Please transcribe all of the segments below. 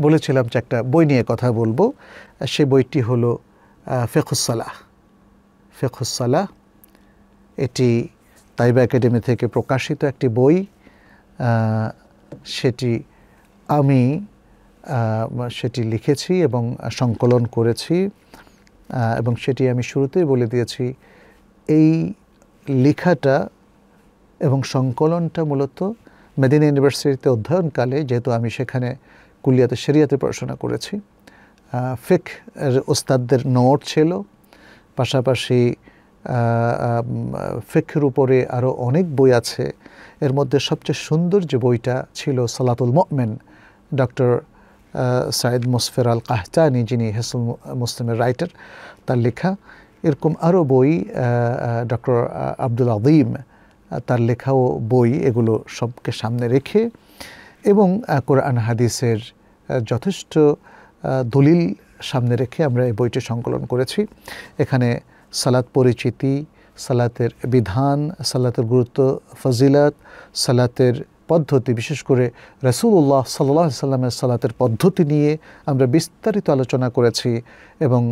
বলেছিলাম যে একটা বই নিয়ে কথা বলবো। সেই বইটি হলো ফিকহুস সালাহ। এটি তাইবা একাডেমি থেকে প্রকাশিত একটি বই। আমি সেটি লিখেছি এবং সংকলন করেছি, এবং সেটি আমি শুরুতেই বলে দিয়েছি। এই লেখাটা এবং সংকলনটা মূলত মদিনা ইউনিভার্সিটিতে অধ্যয়নকালে, যেহেতু আমি সেখানে কুলিয়াতে শরিয়াতে পড়াশোনা করেছি, ফিকহ এর ওস্তাদদের নোট ছিল, পাশাপাশি ফিকহের উপরে আরও অনেক বই আছে। এর মধ্যে সবচেয়ে সুন্দর যে বইটা ছিল সালাতুল মুমিন, ডক্টর সাইদ মুসফির আল কাহতানি, যিনি হিসনুল মুসলিমের রাইটার, তার লেখা। এরকম আরও বই, ডক্টর আব্দুল আযীম তার লেখাও বই, এগুলো সবকে সামনে রেখে এবং কোরআন হাদিসের যথেষ্ট দলিল সামনে রেখে আমরা এই বইটি সংকলন করেছি। এখানে সালাত পরিচিতি, সালাতের বিধান, সালাতের গুরুত্ব, ফজিলত, সালাতের পদ্ধতি, বিশেষ করে রাসূলুল্লাহ সাল্লাল্লাহু আলাইহি সাল্লামের সালাতের পদ্ধতি নিয়ে আমরা বিস্তারিত আলোচনা করেছি এবং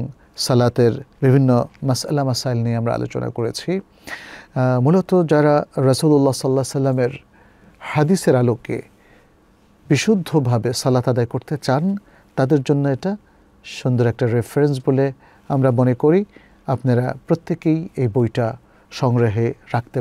সালাতের বিভিন্ন মাসআলা মাসাইল নিয়ে আমরা আলোচনা করেছি। মূলত যারা রাসূলুল্লাহ সাল্লাল্লাহু আলাইহি সাল্লামের হাদিসের আলোকে বিশুদ্ধভাবে সালাত আদায় করতে চান, তাদের জন্য এটা সুন্দর একটা রেফারেন্স বলে আমরা মনে করি। আপনারা প্রত্যেকেই এই বইটা সংগ্রহে রাখতে